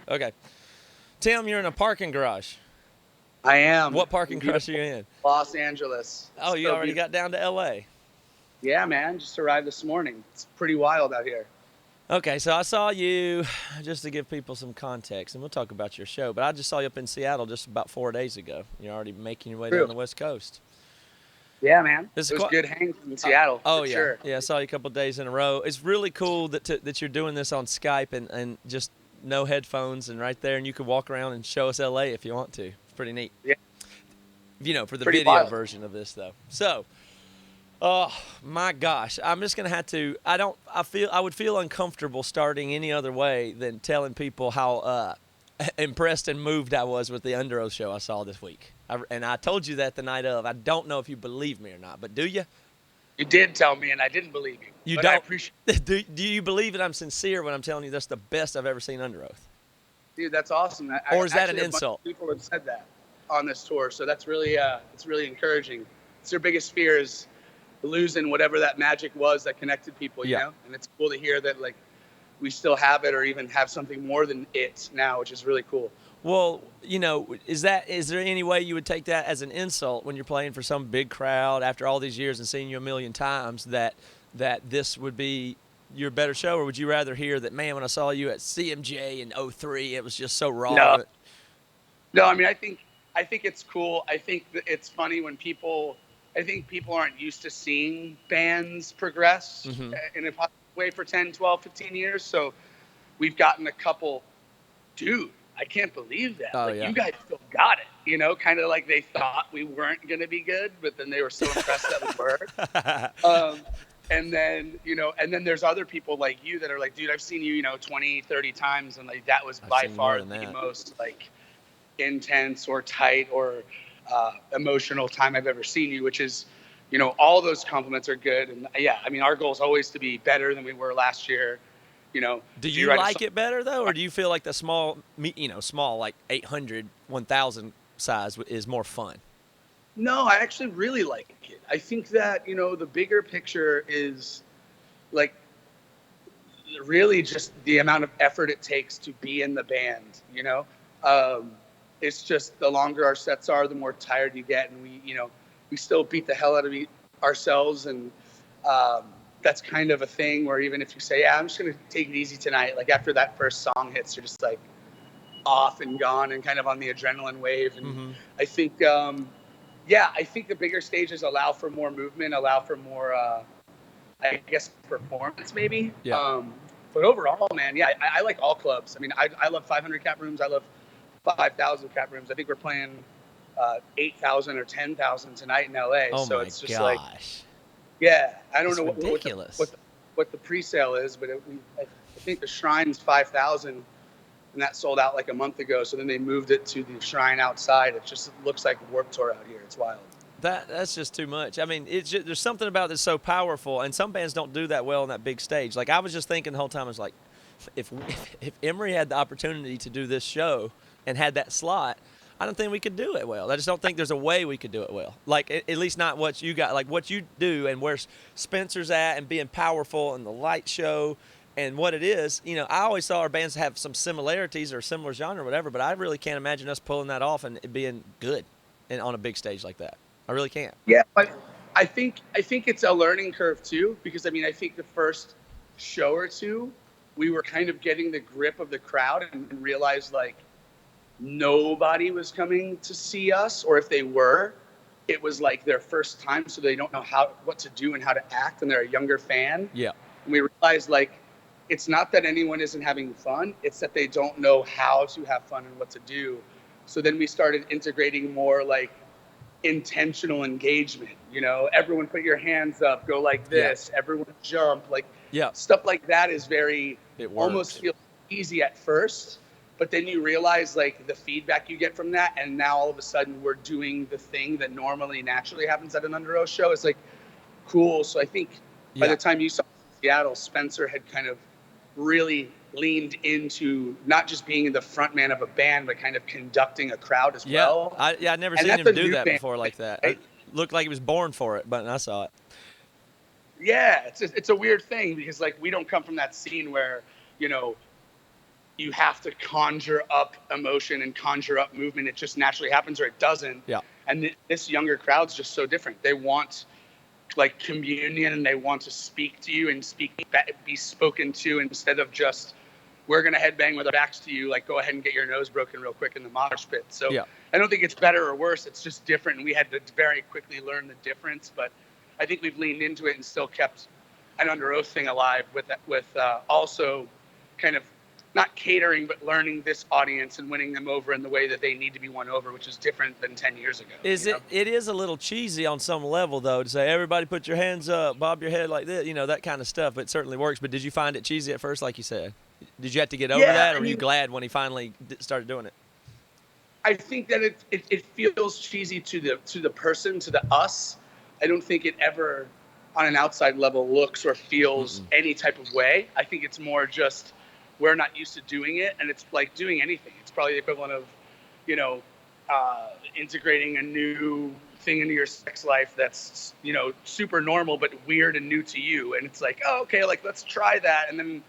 Okay. Tim, you're in a parking garage. I am. What parking garage are you in? Los Angeles. Oh, you already got down to L.A. Yeah, man. Just arrived this morning. It's pretty wild out here. Okay, so I saw you, just to give people some context, and we'll talk about your show, but I just saw you up in Seattle just about 4 days ago. You're already making your way down the West Coast. Yeah, man. It was good hanging in Seattle. Oh, for yeah. Sure. Yeah, I saw you a couple days in a row. It's really cool that you're doing this on Skype and just no headphones and right there, and you can walk around and show us L.A. if you want to. It's pretty neat. Yeah. For the Pretty video wild. version of this, though. So, oh my gosh, I'm just gonna have to. I would feel uncomfortable starting any other way than telling people how impressed and moved I was with the Underoath show I saw this week. And I told you that the night of. I don't know if you believe me or not, but do you? You did tell me, and I didn't believe you. You but don't. I appreciate it. Do you believe that I'm sincere when I'm telling you that's the best I've ever seen Underoath? Dude, that's awesome. Or is that an a bunch insult? of people have said that on this tour, so that's really it's really encouraging. It's their biggest fear is losing whatever that magic was that connected people, you know? And it's cool to hear that, like, we still have it or even have something more than it now, which is really cool. Well, is there any way you would take that as an insult when you're playing for some big crowd after all these years and seeing you a million times that this would be your better show, or would you rather hear that, man, when I saw you at CMJ in 03, it was just so raw? No, I mean, I think it's cool. I think that it's funny when people aren't used to seeing bands progress in a positive way for 10, 12, 15 years. So we've gotten a couple, dude, I can't believe that. You guys still got it, kind of like they thought we weren't going to be good, but then they were so impressed that we were. And then there's other people like you that are like, dude, I've seen you, 20, 30 times. And like, that was by far the most like intense or tight or emotional time I've ever seen you, which is, all those compliments are good. And yeah, I mean, our goal is always to be better than we were last year. Do you like it better though, or do you feel like the small like 800, 1,000 size is more fun? No, I actually really like it. I think that the bigger picture is like really just the amount of effort it takes to be in the band. It's just the longer our sets are, the more tired you get, and we still beat the hell out of ourselves, and that's kind of a thing where even if you say, yeah, I'm just going to take it easy tonight, like after that first song hits, you're just like off and gone and kind of on the adrenaline wave. And I think, I think the bigger stages allow for more movement, allow for more, I guess, performance maybe. Yeah. But overall, man, yeah, I like all clubs. I mean, I love 500 cap rooms. I love 5,000 cap rooms. I think we're playing 8,000 or 10,000 tonight in LA. Oh, so my it's just gosh. like, yeah, I don't know ridiculous. what the pre-sale is, but I think the Shrine's 5,000, and that sold out like a month ago. So then they moved it to the Shrine outside. It just looks like Warped Tour out here. It's wild. That's just too much. I mean, there's something about this so powerful, and some bands don't do that well on that big stage. Like, I was just thinking the whole time, I was like, if Emery had the opportunity to do this show and had that slot, I don't think we could do it well. I just don't think there's a way we could do it well. Like, at least not what you got, like what you do and where Spencer's at and being powerful and the light show and what it is. I always saw our bands have some similarities or similar genre or whatever, but I really can't imagine us pulling that off and it being good and on a big stage like that. I really can't. Yeah, but I think it's a learning curve too, because I mean, I think the first show or two, we were kind of getting the grip of the crowd and realized like nobody was coming to see us, or if they were, it was like their first time, so they don't know what to do and how to act, and they're a younger fan. Yeah. And we realized like it's not that anyone isn't having fun, it's that they don't know how to have fun and what to do. So then we started integrating more like intentional engagement, everyone put your hands up, go like this, everyone jump, like stuff like that is almost feels easy at first, but then you realize like the feedback you get from that, and now all of a sudden we're doing the thing that normally naturally happens at an Underoath show. It's like cool. So I think by the time you saw Seattle, Spencer had kind of really leaned into not just being the front man of a band, but kind of conducting a crowd as well. I'd never seen him do that before like that. It looked like he was born for it, but I saw it. Yeah, it's a weird thing because like we don't come from that scene where, you have to conjure up emotion and conjure up movement. It just naturally happens, or it doesn't. Yeah. And this younger crowd's just so different. They want like communion, and they want to speak to you and be spoken to, instead of just, we're going to headbang with our backs to you. Like, go ahead and get your nose broken real quick in the mosh pit. So yeah. I don't think it's better or worse. It's just different. And we had to very quickly learn the difference. But I think we've leaned into it and still kept an Underoath thing alive with that, with also kind of not catering, but learning this audience and winning them over in the way that they need to be won over, which is different than 10 years ago. It is a little cheesy on some level, though, to say, everybody put your hands up, bob your head like this, that kind of stuff. It certainly works. But did you find it cheesy at first, like you said? Did you have to get over that, or were you glad when he finally started doing it? I think that it feels cheesy to the person, to the us. I don't think it ever, on an outside level, looks or feels any type of way. I think it's more just, we're not used to doing it, and it's like doing anything. It's probably the equivalent of, integrating a new thing into your sex life that's, super normal but weird and new to you. And it's like, oh, okay, like, let's try that. And then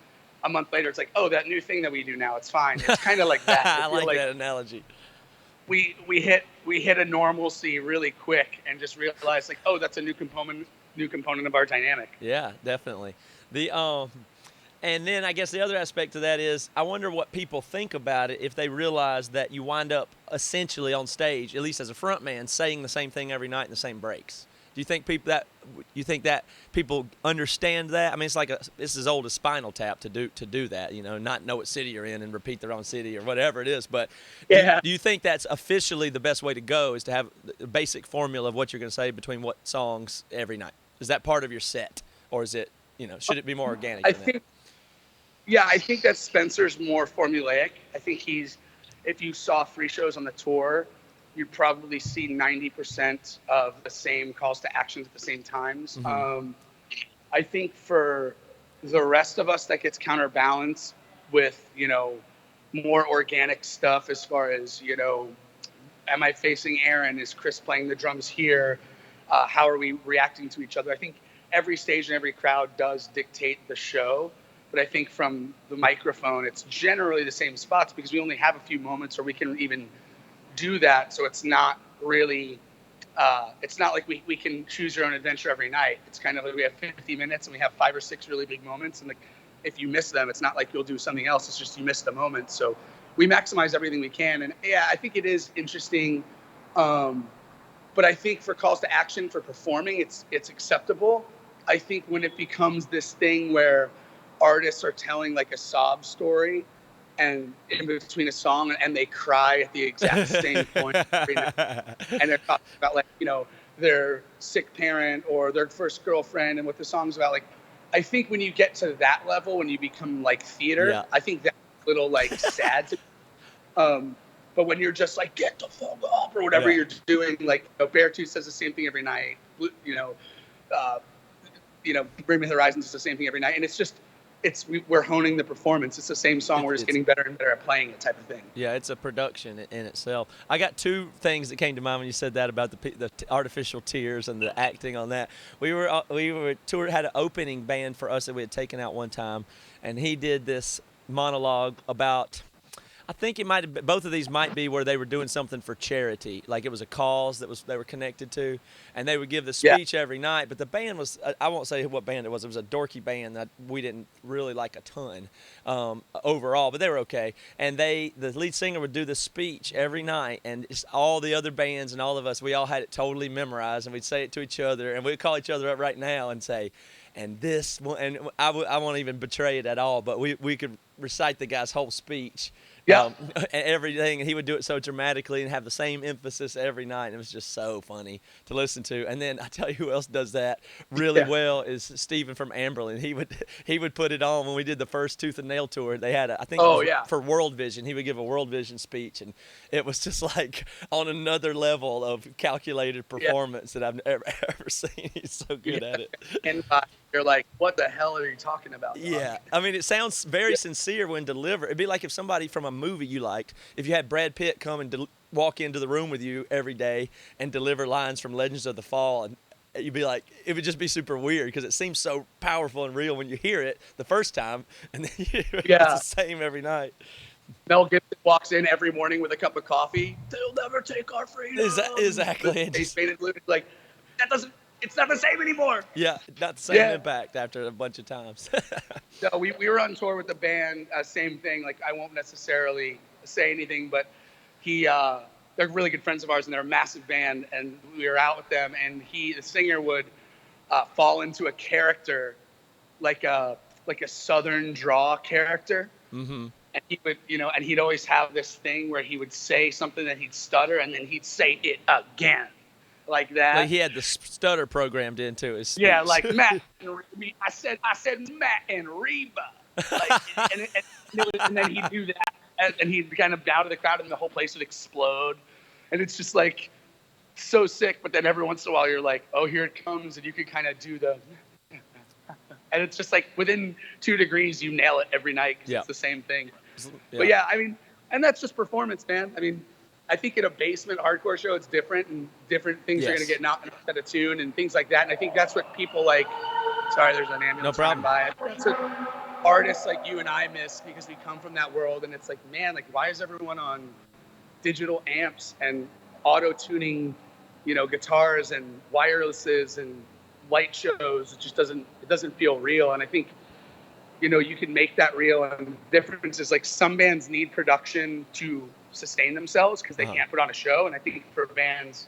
a month later, it's like, oh, that new thing that we do now, it's fine. It's kind of like that. I like that analogy. We hit a normalcy really quick and just realized, like, oh, that's a new component of our dynamic. Yeah, definitely. And then I guess the other aspect of that is, I wonder what people think about it if they realize that you wind up essentially on stage, at least as a front man, saying the same thing every night in the same breaks. Do you think that people understand that? I mean, it's like it's as old as Spinal Tap to do that, not know what city you're in and repeat their own city or whatever it is. But do you think that's officially the best way to go, is to have a basic formula of what you're going to say between what songs every night? Is that part of your set, or is it, should it be more organic? I think that Spencer's more formulaic. I think if you saw 3 shows on the tour, you'd probably see 90% of the same calls to actions at the same times. I think for the rest of us, that gets counterbalanced with, more organic stuff, as far as, am I facing Aaron? Is Chris playing the drums here? How are we reacting to each other? I think every stage and every crowd does dictate the show. But I think from the microphone, it's generally the same spots, because we only have a few moments where we can even do that. So it's not really, it's not like we can choose your own adventure every night. It's kind of like we have 50 minutes and we have 5 or 6 really big moments. And if you miss them, it's not like you'll do something else. It's just you miss the moment. So we maximize everything we can. And yeah, I think it is interesting. But I think for calls to action, for performing, it's acceptable. I think when it becomes this thing where artists are telling like a sob story and in between a song, and they cry at the exact same point every night, and they're talking about, like, their sick parent or their first girlfriend and what the song's about. Like, I think when you get to that level, when you become like theater, I think that's a little like sad. But when you're just like, get the fuck up or whatever you're doing, like, Beartooth says the same thing every night. Bring Me the Horizon does the same thing every night, and it's just, we're honing the performance. It's the same song. We're just getting better and better at playing it, type of thing. Yeah, it's a production in itself. I got 2 things that came to mind when you said that about the artificial tears and the acting on that. We were had an opening band for us that we had taken out one time, and he did this monologue about, I think both of these might be where they were doing something for charity, like it was a cause they were connected to, and they would give the speech every night. But the band was, I won't say what band it was a dorky band that we didn't really like a ton overall, but they were okay. And the lead singer would do the speech every night, and all the other bands and all of us, we all had it totally memorized, and we'd say it to each other, and we'd call each other up right now and say, and this, and I won't even betray it at all, but we could recite the guy's whole speech. And everything, and he would do it so dramatically and have the same emphasis every night, and it was just so funny to listen to. And then I tell you who else does that really well is Steven from Amberlin. He would put it on when we did the first Tooth and Nail tour. They had for World Vision. He would give a World Vision speech, and it was just like on another level of calculated performance that I've ever seen. He's so good at it. And you're like, what the hell are you talking about? Yeah, I mean, it sounds very sincere when delivered. It'd be like if somebody from a movie you liked, if you had Brad Pitt come and walk into the room with you every day and deliver lines from Legends of the Fall, and you'd be like, it would just be super weird because it seems so powerful and real when you hear it the first time, and then it's Yeah. the same every night. Mel Gibson walks in every morning with a cup of coffee. They'll never take our freedom. Exactly. And Face painted blue. Like, it's not the same anymore. yeah, not the same impact after a bunch of times. No, we were on tour with the band. Same thing. Like, I won't necessarily say anything, but they're really good friends of ours, and they're a massive band. And we were out with them, and the singer would fall into a character, like a Southern draw character. Mm-hmm. And he would, and he'd always have this thing where he would say something that he'd stutter, and then he'd say it again, like that. Like he had the stutter programmed into his speech. Yeah, like Matt and Reba. I said Matt and Reba. Like, and then he'd do that, and he'd kind of bow to the crowd, and the whole place would explode. And it's just like so sick. But then every once in a while, you're like, oh, here it comes, and you could kind of do the. And it's just like within 2 degrees, you nail it every night because it's the same thing. Yeah. But yeah, I mean, and that's just performance, man. I mean, I think at a basement hardcore show, it's different, and different things are going to get knocked out of tune and things like that. And I think that's what people like. Sorry, there's an ambulance running by. I think that's what artists like you and I miss because we come from that world. And it's like, man, like, why is everyone on digital amps and auto tuning, guitars and wirelesses and light shows? It just doesn't feel real. And I think, you can make that real. And the difference is like some bands need production to sustain themselves because they can't put on a show. And I think for bands,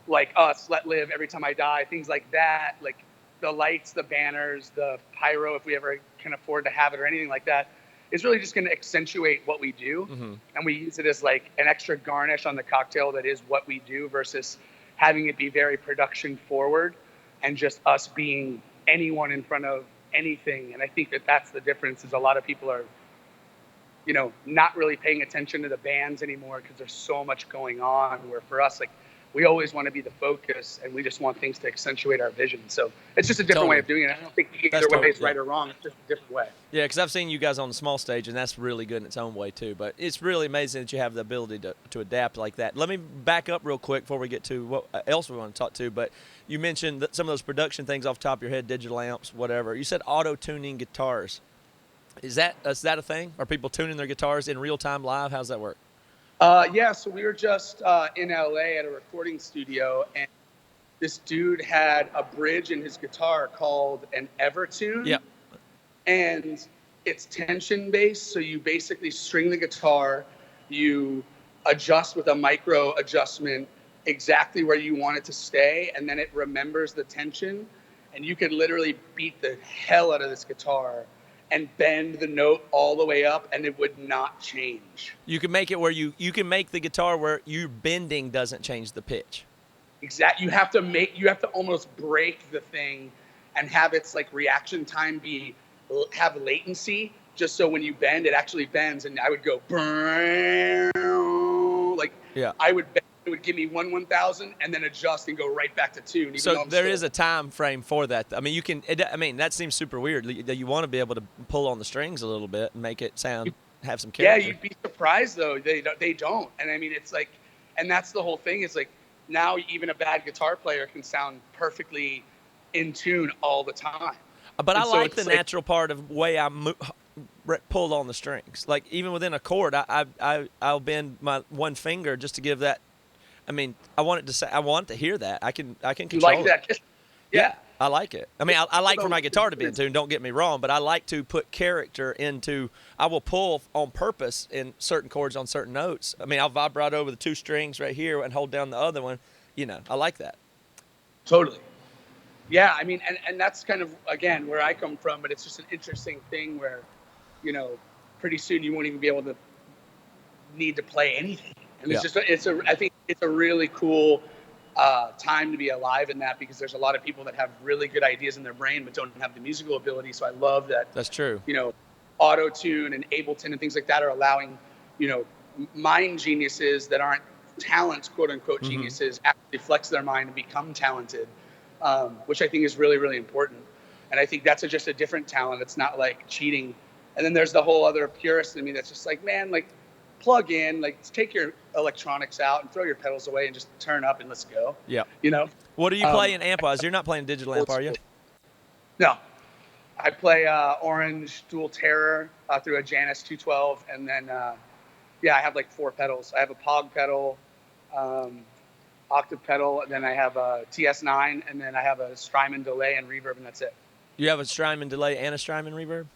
like us, Let Live, Every Time I Die, things like that, like the lights, the banners, the pyro, if we ever can afford to have it or anything like that, is really just going to accentuate what we do. Mm-hmm. And we use it as like an extra garnish on the cocktail that is what we do versus having it be very production forward and just us being anyone in front of anything. And I think that's the difference is a lot of people are, not really paying attention to the bands anymore because there's so much going on, where for us, like, we always want to be the focus and we just want things to accentuate our vision. So it's just a different way of doing it. I don't think either way is right or wrong. It's just a different way. Yeah, because I've seen you guys on the small stage, and that's really good in its own way, too. But it's really amazing that you have the ability to adapt like that. Let me back up real quick before we get to what else we want to talk to. But you mentioned that some of those production things off the top of your head, digital amps, whatever. You said auto-tuning guitars. Is that a thing? Are people tuning their guitars in real time live? How's that work? Yeah, so we were just in LA at a recording studio, and this dude had a bridge in his guitar called an Evertune. Yep. And it's tension based, so you basically string the guitar, you adjust with a micro adjustment exactly where you want it to stay, and then it remembers the tension, and you can literally beat the hell out of this guitar and bend the note all the way up, and it would not change. You can make it where you can make the guitar where your bending doesn't change the pitch. Exactly. You have to almost break the thing and have its like reaction time have latency, just so when you bend, it actually bends. And I would go like I would bend. It would give me 1/1000 and then adjust and go right back to tune. So there is a time frame for that. I mean, that seems super weird. You want to be able to pull on the strings a little bit and make it have some character. Yeah, you'd be surprised though. They don't. And I mean, it's like, and that's the whole thing. Is like now even a bad guitar player can sound perfectly in tune all the time. But I like the natural part of the way I pull on the strings. Like even within a chord, I'll bend my one finger just to give that. I mean, I want to hear that. I can control you like it. That? Yeah. I like it. I mean, I like for my guitar to be in tune, don't get me wrong, but I like to put character into, I will pull on purpose in certain chords on certain notes. I mean, I'll vibrate over the 2 strings right here and hold down the other one. I like that. Totally. Yeah, I mean, and that's kind of, again, where I come from, but it's just an interesting thing where, pretty soon you won't even be able to need to play anything. And I think it's a really cool time to be alive in that, because there's a lot of people that have really good ideas in their brain but don't have the musical ability. So I love that. That's true. Auto-tune and Ableton and things like that are allowing, mind geniuses that aren't talent, quote unquote, geniuses actually flex their mind and become talented, which I think is really, really important. And I think that's just a different talent. It's not like cheating. And then there's the whole other purist in me that's just like, man, like, plug in, like take your electronics out and throw your pedals away and just turn up and let's go. Yeah. What are you playing amp-wise? You're not playing digital amp, are you? No. I play Orange Dual Terror through a Janus 212, and then I have like 4 pedals. I have a Pog pedal, octave pedal, and then I have a TS9, and then I have a Strymon delay and reverb, and that's it. You have a Strymon delay and a Strymon reverb?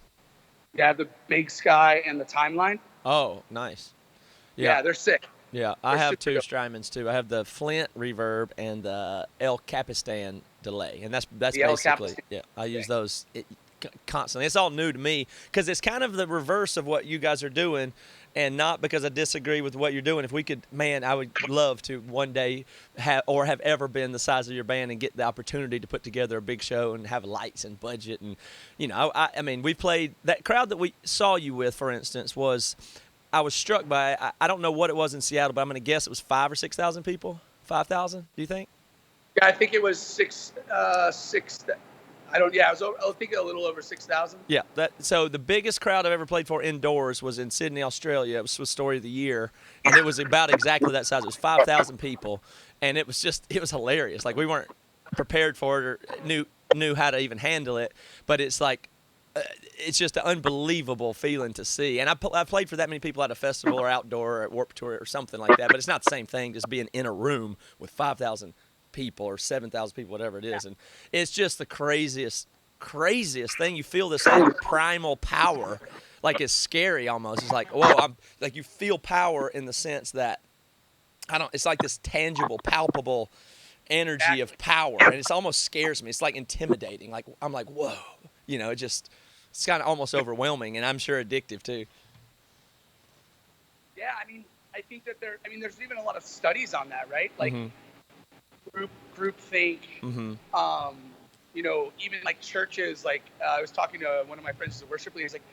Yeah, I have the Big Sky and the Timeline. Oh, nice. Yeah, they're sick. Yeah, I have 2 Strymons too. I have the Flint reverb and the El Capistan delay, and that's basically I use those constantly. It's all new to me because it's kind of the reverse of what you guys are doing, and not because I disagree with what you're doing. If we could, man, I would love to one day have ever been the size of your band and get the opportunity to put together a big show and have lights and budget. And I mean, we played that crowd that we saw you with, for instance, was. I was struck by, I don't know what it was in Seattle, but I'm going to guess it was 5,000 or 6,000 people. 5,000? Do you think? Yeah, I think it was six. I think a little over 6,000. Yeah. So the biggest crowd I've ever played for indoors was in Sydney, Australia. It was Story of the Year, and it was about exactly that size. It was 5,000 people, and it was hilarious. Like we weren't prepared for it or knew how to even handle it, but it's like. It's just an unbelievable feeling to see. And I played for that many people at a festival or outdoor or at Warped Tour or something like that, but it's not the same thing just being in a room with 5,000 people or 7,000 people, whatever it is. And it's just the craziest thing. You feel this like primal power, like it's scary almost. It's like, whoa, you feel power in the sense that, it's like this tangible, palpable energy of power. And it almost scares me. It's like intimidating. Like, I'm like, whoa, it's kind of almost overwhelming, and I'm sure addictive too. Yeah, I mean, I think that there's even a lot of studies on that, right? Like group think. Even like churches. Like I was talking to one of my friends who's a worship leader. He's like,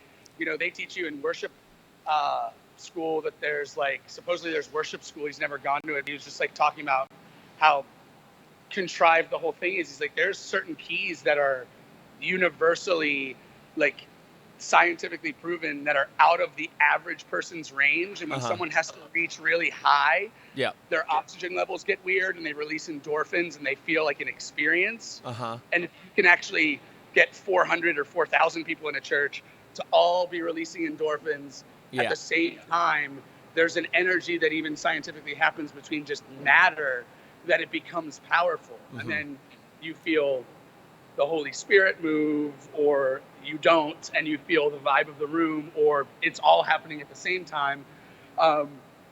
they teach you in worship school that there's like supposedly there's worship school. He's never gone to it. He was just like talking about how contrived the whole thing is. He's like, there's certain keys that are universally like scientifically proven that are out of the average person's range, and when someone has to reach really high, their oxygen levels get weird and they release endorphins and they feel like an experience. And if you can actually get 400 or 4,000 people in a church to all be releasing endorphins at the same time, there's an energy that even scientifically happens between just matter that it becomes powerful. And then you feel the Holy Spirit move, or you don't, and you feel the vibe of the room, or it's all happening at the same time. I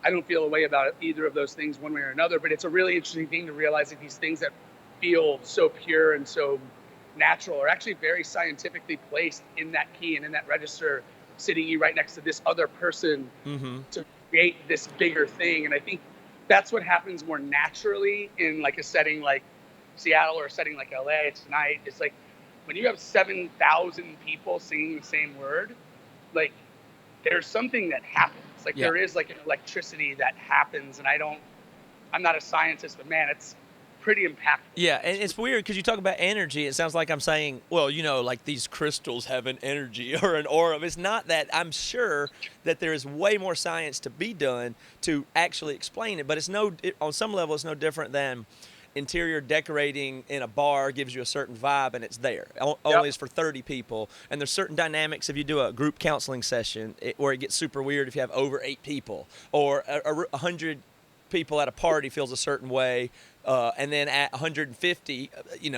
don't feel a way about either of those things one way or another, but it's a really interesting thing to realize that these things that feel so pure and so natural are actually very scientifically placed in that key and in that register, sitting you right next to this other person to create this bigger thing. And I think that's what happens more naturally in like a setting like Seattle or a setting like LA tonight. It's like when you have 7,000 people singing the same word, like there's something that happens. Like there is like an electricity that happens, and I'm not a scientist, but man, it's pretty impactful. Yeah, and it's weird because you talk about energy. It sounds like I'm saying, well, like these crystals have an energy or an aura. It's not that. I'm sure that there is way more science to be done to actually explain it, but on some level, it's no different than interior decorating in a bar gives you a certain vibe, and it's there. Only is for 30 people, and there's certain dynamics if you do a group counseling session where it gets super weird if you have over 8 people, or 100 people at a party feels a certain way, and then at 150,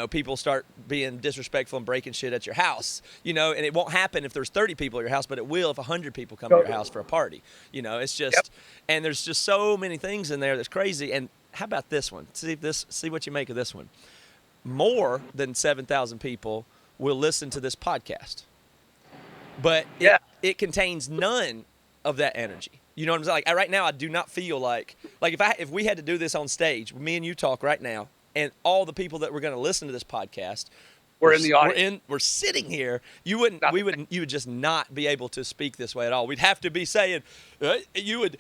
people start being disrespectful and breaking shit at your house, and it won't happen if there's 30 people at your house, but it will if 100 people come to your house for a party. It's just, and there's just so many things in there that's crazy. And how about this one? See what you make of this one. More than 7,000 people will listen to this podcast, but it contains none of that energy. You know what I'm saying? Like right now, I do not feel like if we had to do this on stage, me and you talk right now, and all the people that were going to listen to this podcast, we're in the audience. We're sitting here. You would just not be able to speak this way at all. We'd have to be saying, you would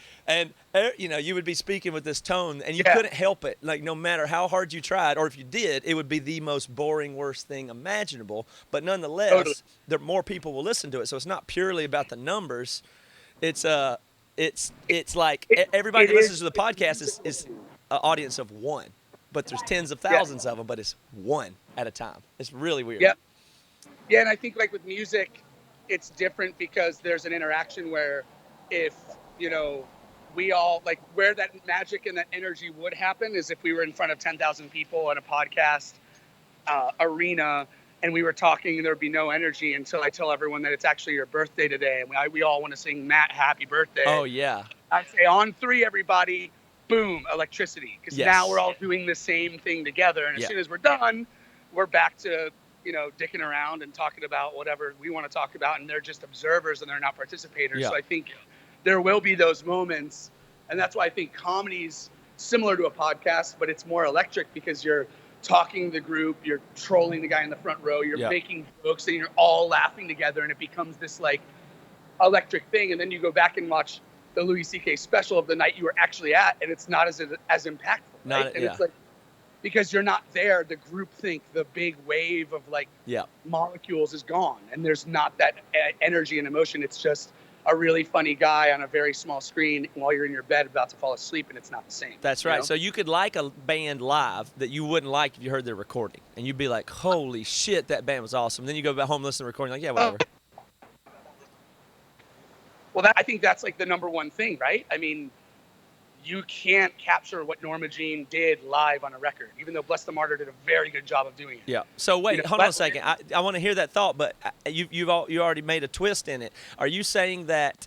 be speaking with this tone, and you couldn't help it. Like no matter how hard you tried, or if you did, it would be the most boring, worst thing imaginable. But nonetheless, more people will listen to it. So it's not purely about the numbers. It's like everybody that listens to the podcast is an audience of one. but there's tens of thousands of them, but it's one at a time. It's really weird. Yeah. Yeah, and I think like with music, it's different because there's an interaction where if, we all like where that magic and that energy would happen is if we were in front of 10,000 people on a podcast arena and we were talking and there would be no energy until I tell everyone that it's actually your birthday today. And we all want to sing Matt happy birthday. Oh, yeah. I say on 3, everybody, boom, electricity. Because now we're all doing the same thing together. And as soon as we're done, we're back to, dicking around and talking about whatever we want to talk about. And they're just observers and they're not participators. So I think there will be those moments. And that's why I think comedy's similar to a podcast, but it's more electric because you're talking to the group, you're trolling the guy in the front row, you're making jokes and you're all laughing together. And it becomes this like electric thing. And then you go back and watch the Louis C.K. special of the night you were actually at, and it's not as impactful. Right? It's like, because you're not there, the group think the big wave of like molecules is gone, and there's not that energy and emotion. It's just a really funny guy on a very small screen while you're in your bed about to fall asleep, and it's not the same. That's right. So you could like a band live that you wouldn't like if you heard their recording, and you'd be like, holy shit, that band was awesome. Then you go back home and listen to the recording, like, yeah, whatever. Well, I think that's like the number one thing, right? I mean, you can't capture what Norma Jean did live on a record, even though Bless the Martyr did a very good job of doing it. Yeah. So wait, hold on a second. I want to hear that thought, but you already made a twist in it. Are you saying that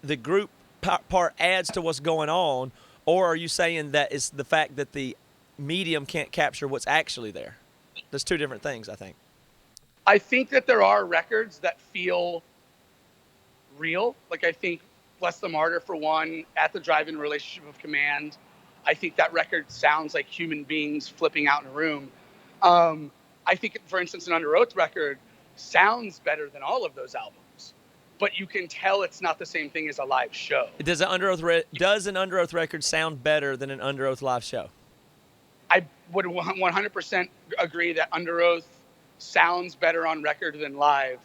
the group part adds to what's going on, or are you saying that it's the fact that the medium can't capture what's actually there? There's two different things, I think. I think that there are records that feel real. Like I think Bless the Martyr, for one, At the Drive-In Relationship of Command, I think that record sounds like human beings flipping out in a room. I think, for instance, an Underoath record sounds better than all of those albums, but you can tell it's not the same thing as a live show. Does an Underoath record sound better than an Underoath live show? I would 100% agree that Underoath sounds better on record than live,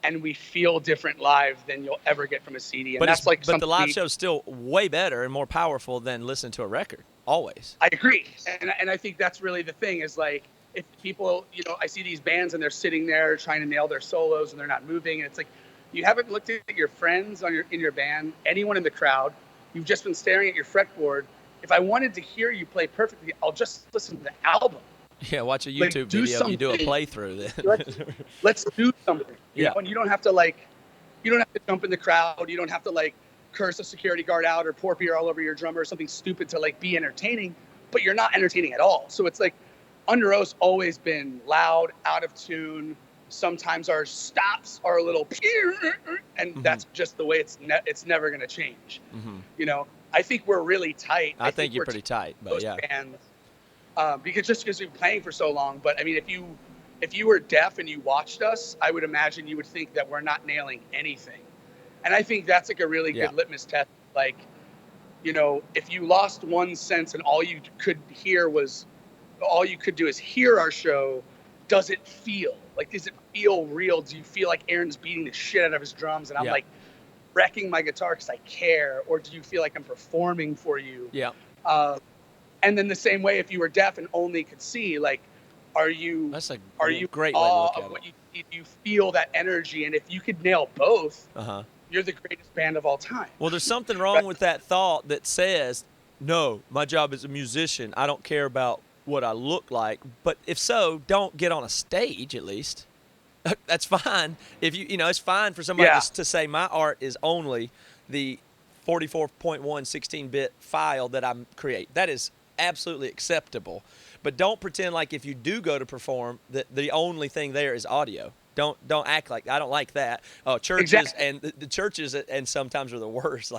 and we feel different live than you'll ever get from a CD. And but the live show is still way better and more powerful than listening to a record, always. I agree. And I think that's really the thing is like, if people, I see these bands and they're sitting there trying to nail their solos and they're not moving. And it's like, you haven't looked at your friends in your band, anyone in the crowd. You've just been staring at your fretboard. If I wanted to hear you play perfectly, I'll just listen to the album. Yeah, watch a YouTube video of you do a playthrough then. Let's do something. And you don't have to jump in the crowd. You don't have to curse a security guard out or pour beer all over your drummer or something stupid to be entertaining, but you're not entertaining at all. So it's like Underoath's always been loud, out of tune. Sometimes our stops are a little and that's just the way it's never going to change. I think we're really tight. I think you're pretty tight, but yeah. Bands. Because we've been playing for so long. But I mean, if you were deaf and you watched us, I would imagine you would think that we're not nailing anything. And I think that's a really good litmus test. If you lost one sense and all you could do is hear our show, does it feel? Does it feel real? Do you feel like Aaron's beating the shit out of his drums and I'm wrecking my guitar because I care? Or do you feel like I'm performing for you? Yeah. And then the same way, if you were deaf and only could see, are you great way to look at it? You feel that energy, and if you could nail both, you're the greatest band of all time. Well, there's something wrong with that thought that says, no, my job as a musician, I don't care about what I look like. But if so, don't get on a stage at least. That's fine. If it's fine for somebody to say my art is only the 44.1 16-bit file that I create. That is absolutely acceptable. But don't pretend like if you do go to perform that the only thing there is audio. Don't act like I don't like that. Oh, churches and the churches and sometimes are the worst.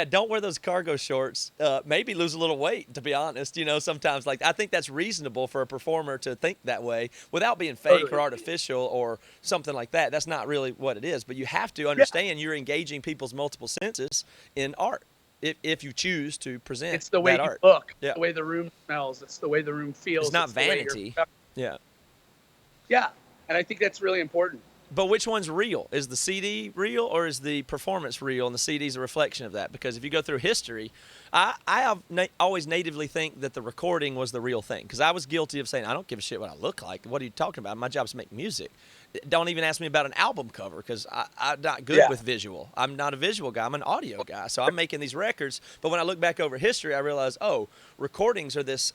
Don't wear those cargo shorts. Maybe lose a little weight, to be honest. Sometimes I think that's reasonable for a performer to think that way without being fake or artificial or something like that. That's not really what it is. But you have to understand you're engaging people's multiple senses in art if you choose to present. It's the way you look, the way the room smells. It's the way the room feels. It's not vanity. Yeah. And I think that's really important. But which one's real? Is the CD real or is the performance real and the CD's a reflection of that? Because if you go through history, I have always natively think that the recording was the real thing. Because I was guilty of saying, I don't give a shit what I look like. What are you talking about? My job's to make music. Don't even ask me about an album cover because I'm not good with visual. I'm not a visual guy. I'm an audio guy. So I'm making these records. But when I look back over history, I realize, oh, recordings are this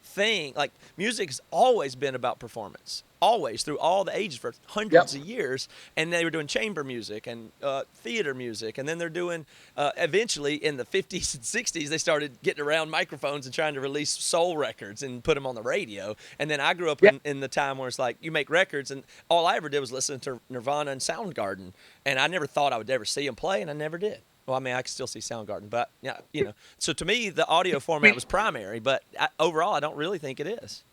thing. Like, music's always been about performance. Always, through all the ages for hundreds of years. And they were doing chamber music and theater music. And then they're doing, eventually in the 50s and 60s, they started getting around microphones and trying to release soul records and put them on the radio. And then I grew up in the time where it's like, you make records, and all I ever did was listen to Nirvana and Soundgarden. And I never thought I would ever see them play, and I never did. Well, I mean, I can still see Soundgarden, but, yeah, you know. So to me, the audio format was primary, but overall, I don't really think it is.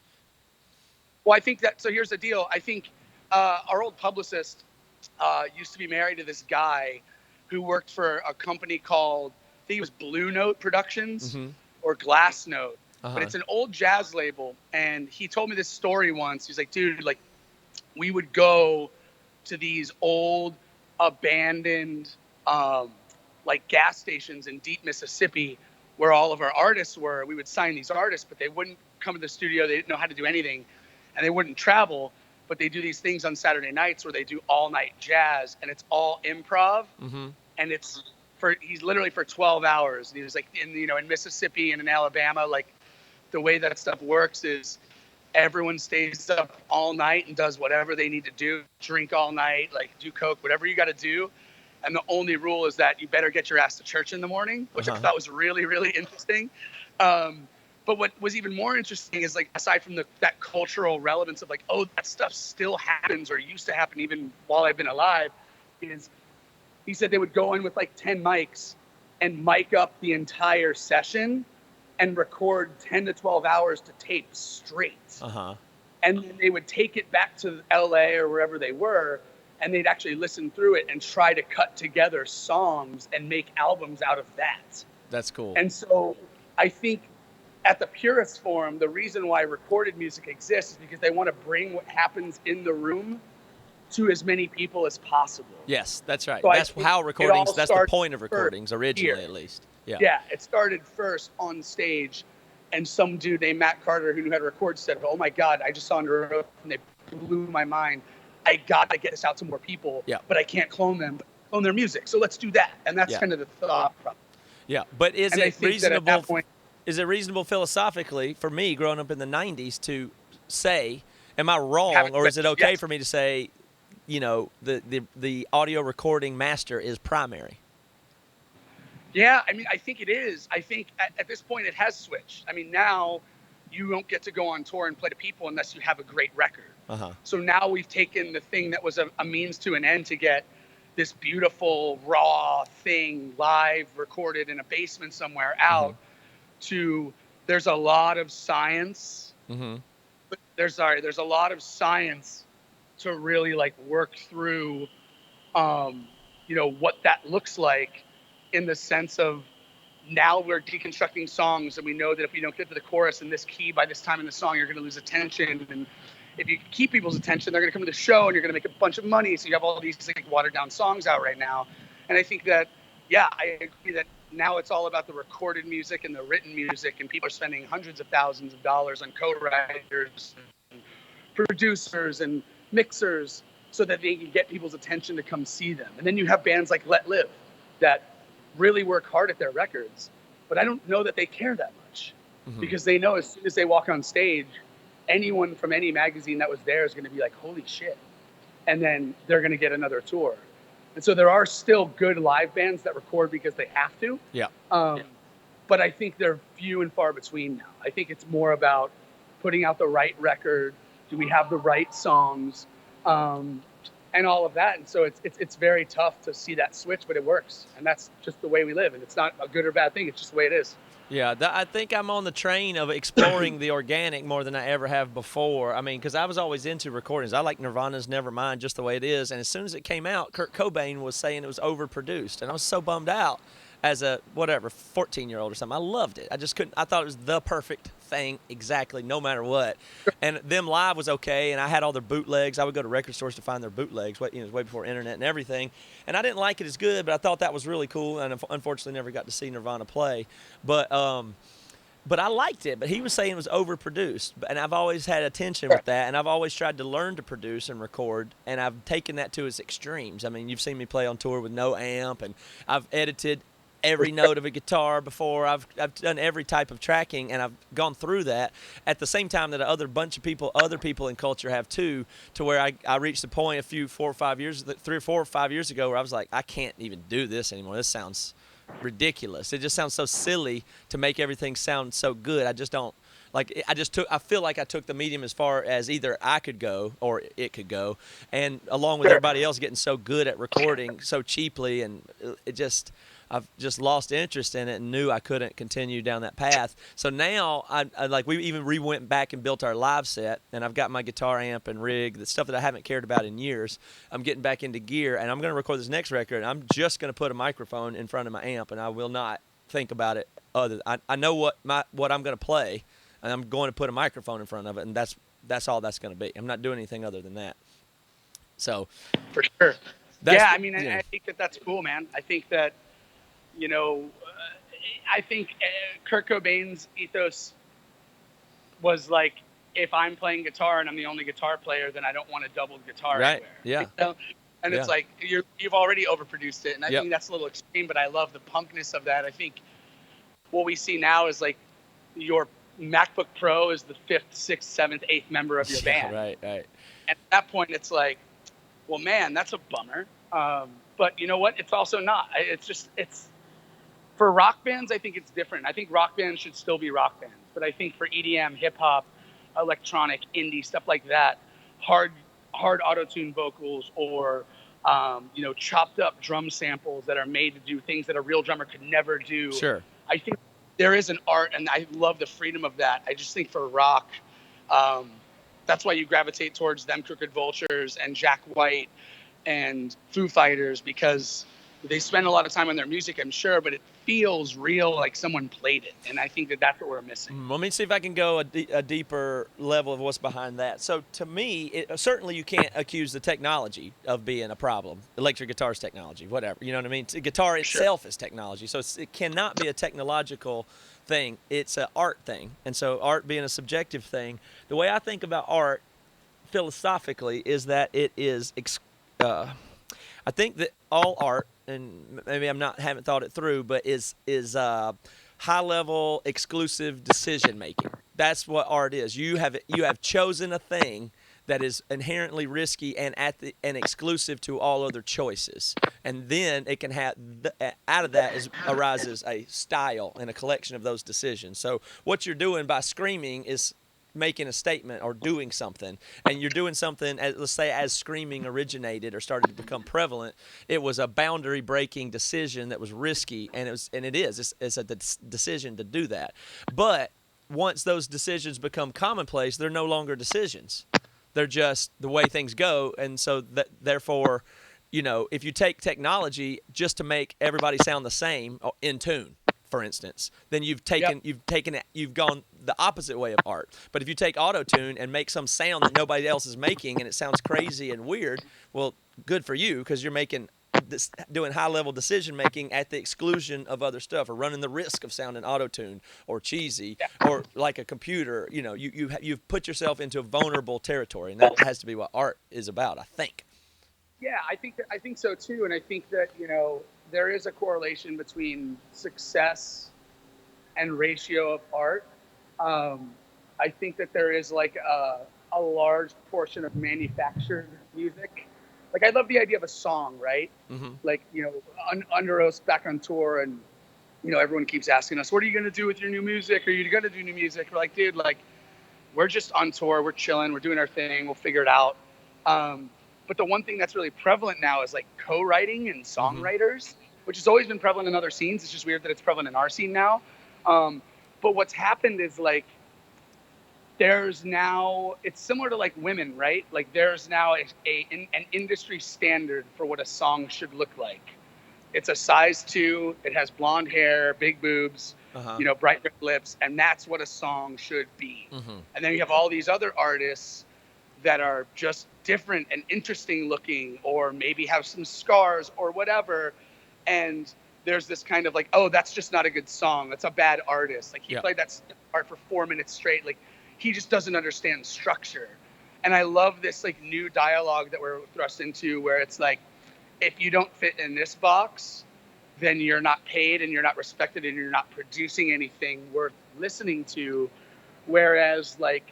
Well, I think that, so here's the deal. I think our old publicist used to be married to this guy who worked for a company called, I think it was Blue Note Productions or Glass Note. But it's an old jazz label. And he told me this story once. He's like, dude, like, we would go to these old abandoned like gas stations in deep Mississippi where all of our artists were. We would sign these artists, but they wouldn't come to the studio. They didn't know how to do anything. And they wouldn't travel, but they do these things on Saturday nights where they do all night jazz, and it's all improv. And he's literally for 12 hours. And he was like, in Mississippi and in Alabama, like, the way that stuff works is everyone stays up all night and does whatever they need to do, drink all night, like do coke, whatever you got to do. And the only rule is that you better get your ass to church in the morning, which I thought was really, really interesting. But what was even more interesting is, like, aside from that cultural relevance of, like, oh, that stuff still happens or used to happen even while I've been alive, is he said they would go in with like 10 mics and mic up the entire session and record 10 to 12 hours to tape straight. And then they would take it back to LA or wherever they were, and they'd actually listen through it and try to cut together songs and make albums out of that. That's cool. And so I think, at the purest form, the reason why recorded music exists is because they want to bring what happens in the room to as many people as possible. Yes, that's right. So that's how recordings, that's the point of recordings, originally at least. Yeah, it started first on stage, and some dude named Matt Carter, who knew how to record, said, oh my God, I just saw Underoath, and they blew my mind. I got to get this out to more people, but I can't clone them, clone their music. So let's do that. And that's kind of the thought process. Yeah, but is it reasonable? Is it reasonable philosophically for me, growing up in the 90s, to say, am I wrong, or is it okay for me to say, the audio recording master is primary? Yeah, I mean, I think it is. I think at this point it has switched. I mean, now you don't get to go on tour and play to people unless you have a great record. So now we've taken the thing that was a means to an end to get this beautiful, raw thing live recorded in a basement somewhere out. There's a lot of science. But there's a lot of science to really, like, work through, what that looks like, in the sense of, now we're deconstructing songs, and we know that if we don't get to the chorus in this key by this time in the song, you're going to lose attention. And if you keep people's attention, they're going to come to the show and you're going to make a bunch of money. So you have all these, like, watered down songs out right now. And I think that, I agree that now it's all about the recorded music and the written music, and people are spending hundreds of thousands of dollars on co-writers and producers and mixers so that they can get people's attention to come see them. And then you have bands like Let Live that really work hard at their records, but I don't know that they care that much, because they know as soon as they walk on stage, anyone from any magazine that was there is going to be like, holy shit. And then they're going to get another tour. And so there are still good live bands that record because they have to. But I think they're few and far between now. I think it's more about putting out the right record. Do we have the right songs? And all of that. And so it's very tough to see that switch, but it works. And that's just the way we live. And it's not a good or bad thing. It's just the way it is. Yeah, I think I'm on the train of exploring the organic more than I ever have before. I mean, because I was always into recordings. I like Nirvana's Nevermind just the way it is. And as soon as it came out, Kurt Cobain was saying it was overproduced. And I was so bummed out. as a 14-year-old or something. I loved it. I just couldn't. I thought it was the perfect thing exactly, no matter what. And them live was okay, and I had all their bootlegs. I would go to record stores to find their bootlegs. It was way before internet and everything. And I didn't like it as good, but I thought that was really cool. And unfortunately, never got to see Nirvana play. But I liked it. But he was saying it was overproduced, and I've always had a tension with that. And I've always tried to learn to produce and record, and I've taken that to its extremes. I mean, you've seen me play on tour with no amp, and I've edited every note of a guitar before. I've done every type of tracking, and I've gone through that at the same time that other people in culture have too, to where I reached the point 3 or 4 or 5 years ago where I was like, I can't even do this anymore. This sounds ridiculous. It just sounds so silly to make everything sound so good. I just don't like. I feel like I took the medium as far as either I could go or it could go, and along with everybody else getting so good at recording so cheaply, and I've just lost interest in it and knew I couldn't continue down that path. So now we even went back and built our live set, and I've got my guitar amp and rig, the stuff that I haven't cared about in years. I'm getting back into gear, and I'm going to record this next record, and I'm just going to put a microphone in front of my amp, and I will not think about it I know what I'm going to play, and I'm going to put a microphone in front of it, and that's all that's going to be. I'm not doing anything other than that. So for sure. Yeah, I mean, I think that's cool, man. I think that, I think Kurt Cobain's ethos was like, if I'm playing guitar and I'm the only guitar player, then I don't want a double guitar anywhere. Yeah. And it's like you've already overproduced it, and I think that's a little extreme. But I love the punkness of that. I think what we see now is like your MacBook Pro is the 5th, 6th, 7th, 8th member of your band. Right. And at that point, it's like, well, man, that's a bummer. But you know what? It's also not. It's for rock bands. I think it's different. I think rock bands should still be rock bands. But I think for EDM, hip hop, electronic, indie stuff like that, hard auto-tune vocals or chopped up drum samples that are made to do things that a real drummer could never do. Sure. I think there is an art, and I love the freedom of that. I just think for rock, that's why you gravitate towards them Crooked Vultures and Jack White and Foo Fighters, because they spend a lot of time on their music, I'm sure, but it feels real, like someone played it. And I think that's what we're missing. Let me see if I can go a deeper level of what's behind that. So to me, certainly you can't accuse the technology of being a problem. Electric guitar's technology, whatever. You know what I mean? Guitar itself is technology. So it cannot be a technological thing. It's an art thing. And so art being a subjective thing, the way I think about art philosophically is that it is I think that all art, and maybe haven't thought it through, but is high level exclusive decision making. That's what art is. You have chosen a thing that is inherently risky and and exclusive to all other choices, and then it can have out of that arises a style and a collection of those decisions. So what you're doing by screaming is making a statement or doing something, and you're doing something, let's say, as screaming originated or started to become prevalent, it was a boundary breaking decision that was risky, and it's a decision to do that. But once those decisions become commonplace, they're no longer decisions. They're just the way things go. And so therefore, if you take technology just to make everybody sound the same or in tune, for instance, then you've gone the opposite way of art. But if you take auto-tune and make some sound that nobody else is making and it sounds crazy and weird, well, good for you, because you're doing high-level decision-making at the exclusion of other stuff, or running the risk of sounding auto-tuned or cheesy or like a computer. You've put yourself into a vulnerable territory, and that has to be what art is about, I think. Yeah, I think so too, and I think that there is a correlation between success and ratio of art. I think that there is like a large portion of manufactured music. Like, I love the idea of a song, right? Mm-hmm. Like, Underoath's back on tour, and everyone keeps asking us, what are you going to do with your new music? Are you going to do new music? We're like, dude, we're just on tour, we're chilling, we're doing our thing, we'll figure it out. But the one thing that's really prevalent now is like co-writing and songwriters, which has always been prevalent in other scenes. It's just weird that it's prevalent in our scene now. But what's happened is there's now, it's similar to like women, right? Like there's now an industry standard for what a song should look like. it's a size 2. It has blonde hair, big boobs, bright red lips, and that's what a song should be. Mm-hmm. And then you have all these other artists that are just different and interesting looking, or maybe have some scars or whatever. And there's this kind of like, oh, that's just not a good song. That's a bad artist. Like he played that part for 4 minutes straight. Like he just doesn't understand structure. And I love this like new dialogue that we're thrust into, where it's like, if you don't fit in this box, then you're not paid and you're not respected and you're not producing anything worth listening to. Whereas like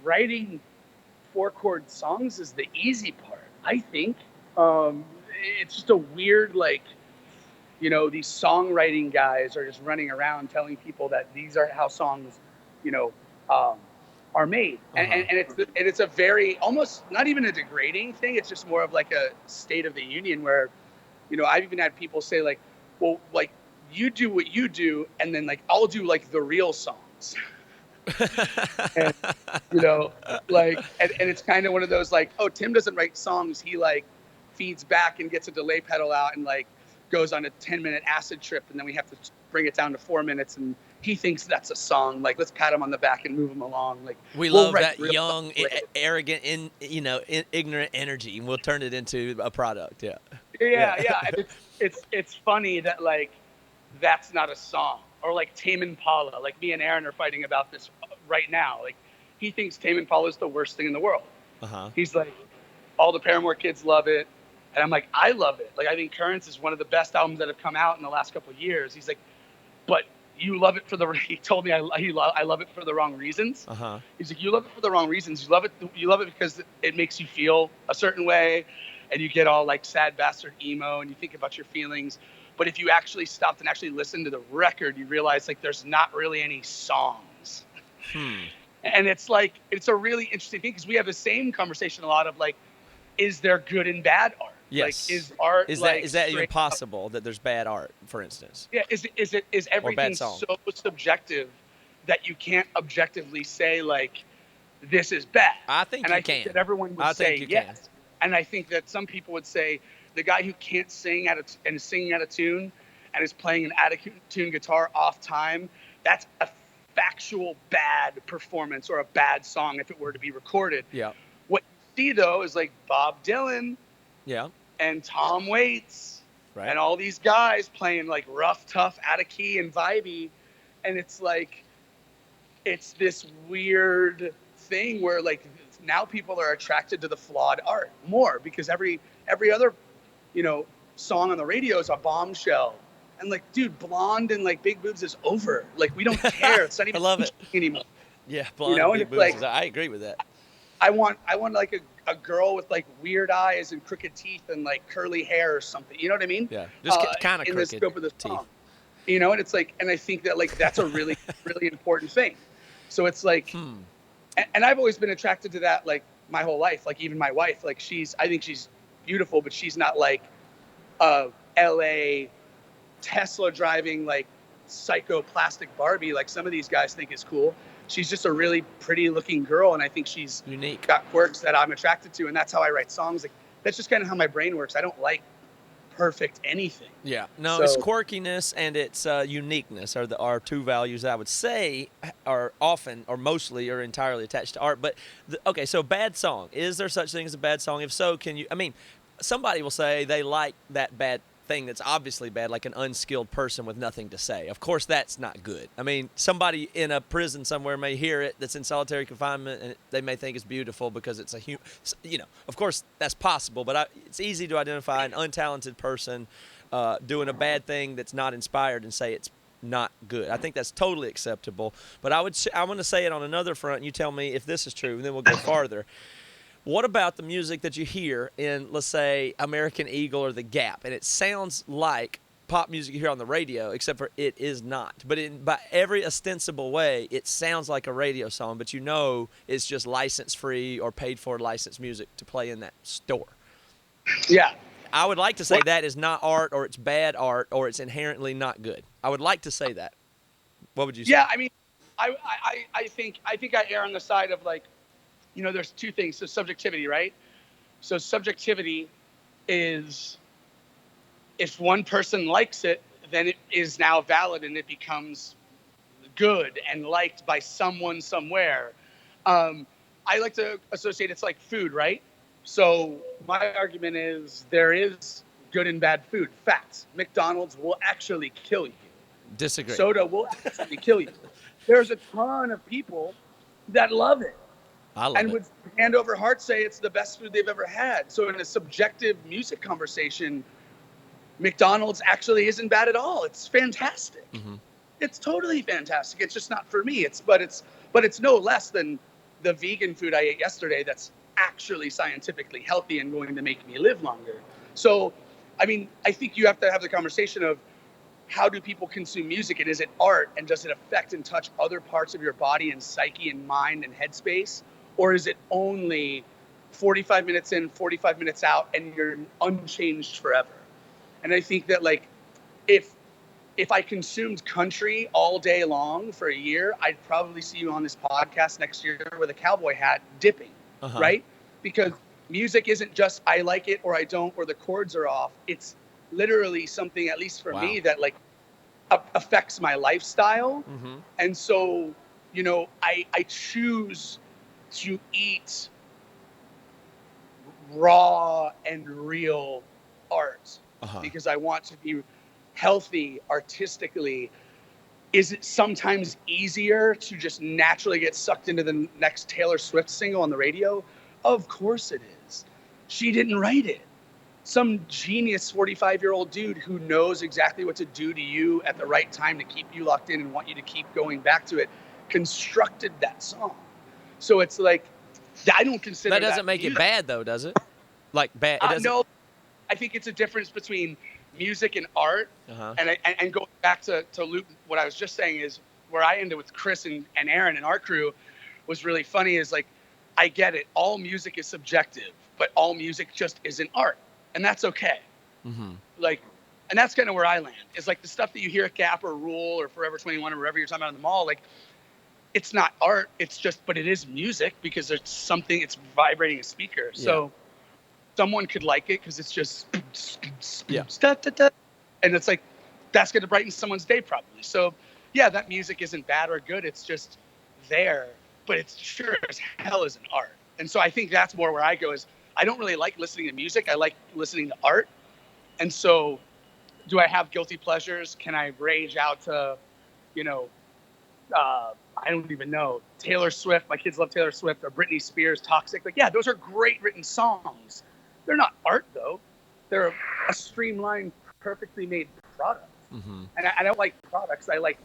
writing 4-chord songs is the easy part, I think. It's just a weird, like, these songwriting guys are just running around telling people that these are how songs, are made. And it's a very, almost not even a degrading thing. It's just more of like a state of the union where, I've even had people say like, well, like you do what you do, and then like I'll do like the real songs. And like, and it's kind of one of those like, oh, Tim doesn't write songs, he like feeds back and gets a delay pedal out and like goes on a 10-minute acid trip, and then we have to bring it down to 4 minutes, and he thinks that's a song. Like, let's pat him on the back and move him along. Like, we'll love that young, arrogant, ignorant energy, and we'll turn it into a product. Yeah. And it's funny that like that's not a song. Or like Tame Impala. Like me and Aaron are fighting about this right now. Like he thinks Tame Impala is the worst thing in the world. He's like, all the Paramore kids love it. And I'm like, I love it. Like, I think Currents is one of the best albums that have come out in the last couple of years. He's like, but you love it he told me I love it for the wrong reasons. He's like, you love it for the wrong reasons. You love it because it makes you feel a certain way, and you get all like sad bastard emo, and you think about your feelings. But if you actually stopped and actually listened to the record, you realize like there's not really any songs. And it's like, it's a really interesting thing, because we have the same conversation a lot of like, is there good and bad art? Yes. Like, is art is like that even possible that there's bad art, for instance? Yeah. Is everything so subjective that you can't objectively say like this is bad? I think you can. Think that everyone would say yes. And I think that some people would say the guy who can't sing and is singing out of tune and is playing an out of tune guitar off time, that's a factual bad performance or a bad song if it were to be recorded. Yeah. What you see though is like Bob Dylan. Yeah. And Tom Waits, right, and all these guys playing like rough, tough, out of key and vibey, and it's like, it's this weird thing where like now people are attracted to the flawed art more, because every other, song on the radio is a bombshell, and like, dude, blonde and like big boobs is over. Like we don't care. It's not even I love it anymore. Yeah, blonde and big boobs. Like, I agree with that. I want like a girl with like weird eyes and crooked teeth and like curly hair or something. You know what I mean? Yeah, just kind of crooked in the scope of the song. And it's like, and I think that like that's a really really important thing. So it's like, and I've always been attracted to that like my whole life. Like even my wife, like I think she's beautiful, but she's not like a LA Tesla driving like psycho plastic Barbie like some of these guys think is cool. She's just a really pretty looking girl, and I think she's unique, got quirks that I'm attracted to, and that's how I write songs. Like that's just kind of how my brain works. I don't like perfect anything. Yeah, no, it's quirkiness and it's uniqueness are two values that I would say are often or mostly or entirely attached to art. But okay, so bad song, is there such thing as a bad song? If so, can you? I mean, somebody will say they like that bad thing that's obviously bad, like an unskilled person with nothing to say. Of course, that's not good. I mean, somebody in a prison somewhere may hear it that's in solitary confinement, and they may think it's beautiful because it's of course, that's possible, but it's easy to identify an untalented person doing a bad thing that's not inspired and say it's not good. I think that's totally acceptable, but I want to say it on another front, and you tell me if this is true, and then we'll go farther. What about the music that you hear in, let's say, American Eagle or The Gap, and it sounds like pop music you hear on the radio, except for it is not. But by every ostensible way, it sounds like a radio song, but it's just license-free or paid-for licensed music to play in that store. Yeah. I would like to say that is not art, or it's bad art, or it's inherently not good. I would like to say that. What would you say? Yeah, I mean, I think I err on the side of like, there's two things. So subjectivity, right? So subjectivity is if one person likes it, then it is now valid and it becomes good and liked by someone somewhere. I like to associate it's like food, right? So my argument is there is good and bad food. Facts. McDonald's will actually kill you. Disagree. Soda will actually kill you. There's a ton of people that love it. I love And it. would hand over heart say it's the best food they've ever had. So in a subjective music conversation, McDonald's actually isn't bad at all. It's fantastic. Mm-hmm. It's totally fantastic. It's just not for me. But it's no less than the vegan food I ate yesterday that's actually scientifically healthy and going to make me live longer. So, I mean, I think you have to have the conversation of how do people consume music, and is it art, and does it affect and touch other parts of your body and psyche and mind and headspace, or is it only 45 minutes in, 45 minutes out, and you're unchanged forever? And I think that, like, if I consumed country all day long for a year, I'd probably see you on this podcast next year with a cowboy hat dipping, right? Because music isn't just I like it or I don't, or the chords are off. It's literally something, at least for me, that like affects my lifestyle. Mm-hmm. And so, you know, I choose to eat raw and real art because I want to be healthy artistically. Is it sometimes easier to just naturally get sucked into the next Taylor Swift single on the radio? Of course it is. She didn't write it. Some genius 45-year-old dude who knows exactly what to do to you at the right time to keep you locked in and want you to keep going back to it constructed that song. So it's like, I don't consider that doesn't make it bad though, does it? Like bad? It doesn't. No, I think it's a difference between music and art. And going back to loop, what I was just saying is where I ended with Chris and Aaron and our crew was really funny is like, I get it. All music is subjective, but all music just isn't art. And that's okay. Mm-hmm. Like, and that's kind of where I land. It's like the stuff that you hear at Gap or Rule or Forever 21 or wherever you're talking about in the mall, like, it's not art. It's just, but it is music because there's something, it's vibrating a speaker. Yeah. So someone could like it because it's just, and it's like, that's going to brighten someone's day probably. So yeah, that music isn't bad or good. It's just there, but it's sure as hell isn't art. And so I think that's more where I go is I don't really like listening to music. I like listening to art. And so do I have guilty pleasures? Can I rage out to, you know, I don't even know, Taylor Swift. My kids love Taylor Swift, or Britney Spears, Toxic. Like, yeah, those are great written songs. They're not art though. They're a streamlined, perfectly made product. Mm-hmm. And I don't like products. I like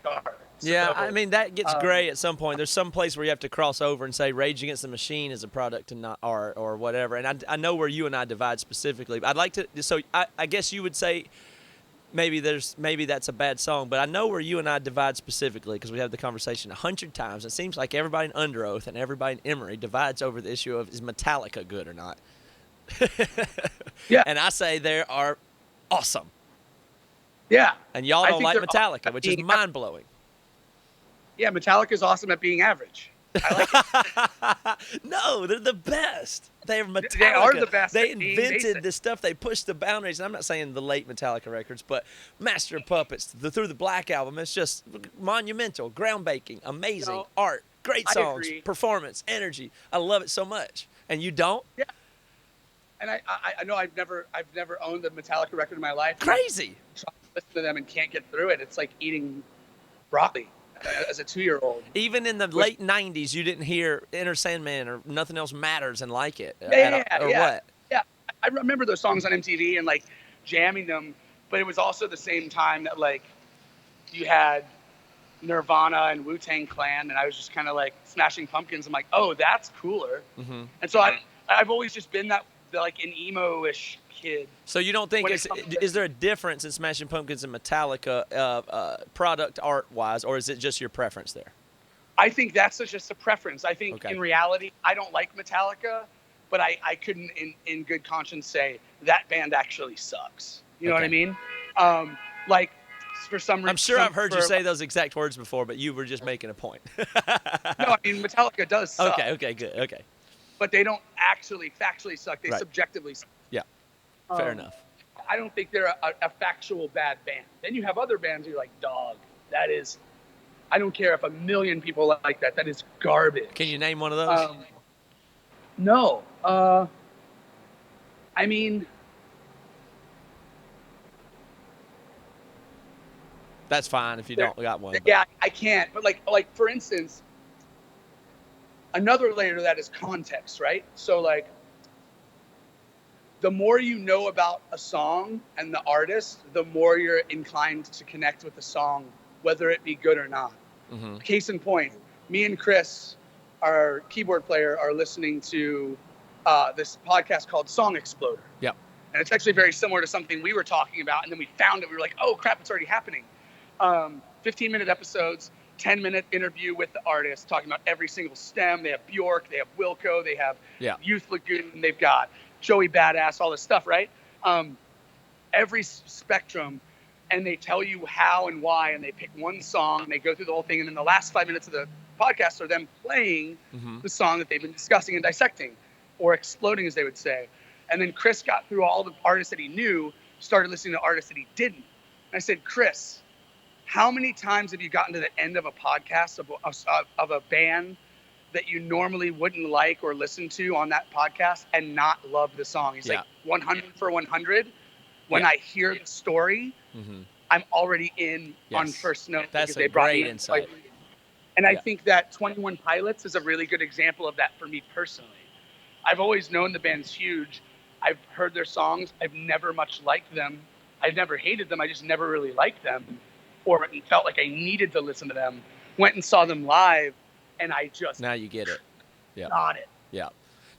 art. Yeah, so, I mean, that gets gray at some point. There's some place where you have to cross over and say Rage Against the Machine is a product and not art or whatever. And I know where you and I divide specifically. I'd like to, so I guess you would say maybe that's a bad song, but I know where you and I divide specifically because we have the conversation 100 times. It seems like everybody in Underoath and everybody in Emery divides over the issue of is Metallica good or not. Yeah. And I say they are awesome. Yeah. And y'all don't like Metallica, which is mind-blowing. Yeah, Metallica's awesome at being average. I like it. No, they're the best. They're Metallica. They are the best. They invented this stuff. They pushed the boundaries. And I'm not saying the late Metallica records, but Master of Puppets, Through the Black Album, it's just monumental, groundbreaking, amazing art, great songs, performance, energy. I love it so much. And you don't? Yeah. And I know I've never owned a Metallica record in my life. Crazy. Try to listen to them and can't get through it. It's like eating broccoli as a 2-year-old. Even in the late 90s, you didn't hear Enter Sandman or Nothing Else Matters and like it. What? Yeah. I remember those songs on MTV and like jamming them, but it was also the same time that like you had Nirvana and Wu-Tang Clan, and I was just kind of like Smashing Pumpkins. I'm like, oh, that's cooler. Mm-hmm. And so I've always just been like an emo-ish kid. So you don't think is there a difference in Smashing Pumpkins and Metallica product art-wise, or is it just your preference there? I think that's just a preference. I think in reality, I don't like Metallica, but I couldn't in good conscience say that band actually sucks. You know what I mean? Like for some reason. I'm sure I've heard you say those exact words before, but you were just making a point. No, I mean Metallica does suck. Okay, good. But they don't actually factually suck. They subjectively suck. Yeah, fair enough. I don't think they're a factual bad band. Then you have other bands you're like, dog, that is, I don't care if a million people like that. That is garbage. Can you name one of those? No. I mean, that's fine if you don't got one. But. Yeah, I can't. But like for instance, another layer to that is context, right? So like, the more you know about a song and the artist, the more you're inclined to connect with the song, whether it be good or not. Mm-hmm. Case in point, me and Chris, our keyboard player, are listening to this podcast called Song Exploder. Yep. And it's actually very similar to something we were talking about. And then we found it. We were like, oh, crap, it's already happening. 15-minute episodes, 10-minute interview with the artist, talking about every single stem. They have Bjork, they have Wilco, they have Youth Lagoon, they've got Joey Badass, all this stuff, right? Every spectrum, and they tell you how and why, and they pick one song, and they go through the whole thing, and then the last 5 minutes of the podcast are them playing the song that they've been discussing and dissecting, or exploding, as they would say. And then Chris got through all the artists that he knew, started listening to artists that he didn't. And I said, Chris, how many times have you gotten to the end of a podcast of a band that you normally wouldn't like or listen to on that podcast and not love the song? He's like, 100 for 100. When I hear the story, I'm already in on first note. That's a great insight. And I think that 21 Pilots is a really good example of that for me personally. I've always known the band's huge. I've heard their songs. I've never much liked them. I've never hated them. I just never really liked them or felt like I needed to listen to them. Went and saw them live, and I just... Now you get it. Yeah. Got it. Yeah.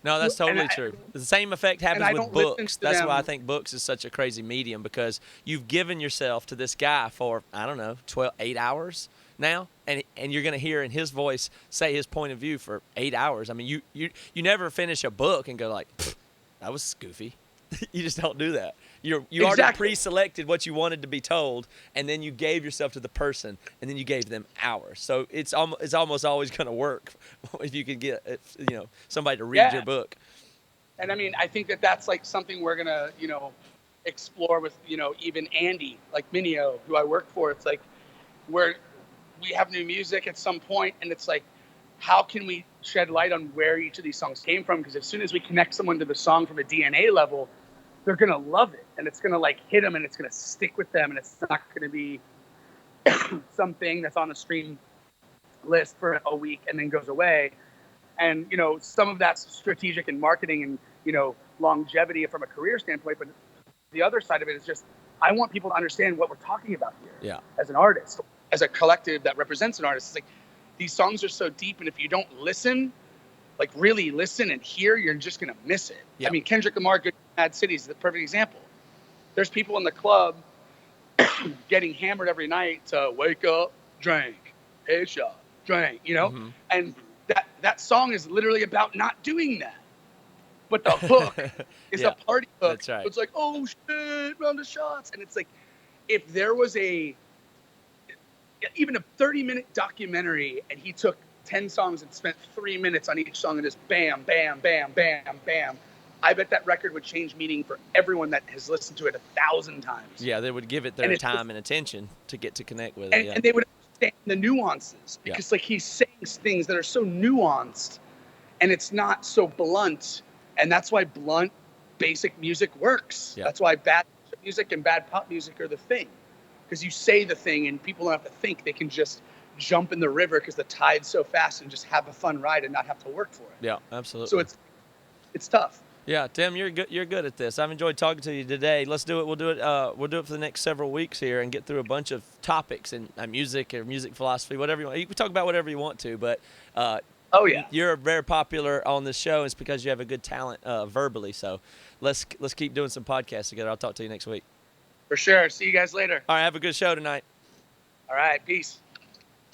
No, that's totally true. The same effect happens with books. That's why I think books is such a crazy medium, because you've given yourself to this guy for, I don't know, 8 hours now, and you're going to hear in his voice say his point of view for 8 hours. I mean, you never finish a book and go like, that was goofy. You just don't do that. You already pre-selected what you wanted to be told, and then you gave yourself to the person, and then you gave them hours. So it's almost always going to work if you can get somebody to read your book. And I mean, I think that's like something we're gonna explore with even Andy, like Minio, who I work for. It's like we have new music at some point, and it's like, how can we shed light on where each of these songs came from? Because as soon as we connect someone to the song from a DNA level, they're going to love it, and it's going to like hit them, and it's going to stick with them, and it's not going to be something that's on the stream list for a week and then goes away. And, some of that's strategic in marketing and, longevity from a career standpoint. But the other side of it is just, I want people to understand what we're talking about here as an artist, as a collective that represents an artist. It's like, these songs are so deep, and if you don't listen, like really listen and hear, you're just going to miss it. Yep. I mean, Kendrick Lamar, Good Mad City is the perfect example. There's people in the club getting hammered every night to wake up, drink, headshot, drink, and that song is literally about not doing that. But the hook is a party hook. That's right. It's like, oh shit, round of shots. And it's like, if there was even a 30-minute documentary and he took 10 songs and spent 3 minutes on each song and just bam, bam, bam, bam, bam, I bet that record would change meaning for everyone that has listened to it 1,000 times. Yeah, they would give it their time and attention to get to connect with it. And they would understand the nuances, because like he's saying things that are so nuanced and it's not so blunt. And that's why blunt, basic music works. That's why bad music and bad pop music are the thing. Because you say the thing and people don't have to think. They can just jump in the river because the tide's so fast and just have a fun ride and not have to work for it. Yeah, absolutely. So it's tough. Yeah, Tim, you're good at this. I've enjoyed talking to you today. Let's do it. We'll do it for the next several weeks here and get through a bunch of topics and music or music philosophy, whatever you want. You can talk about whatever you want to, but you're very popular on this show. It's because you have a good talent verbally. So let's keep doing some podcasts together. I'll talk to you next week. For sure. See you guys later. All right, have a good show tonight. All right, peace.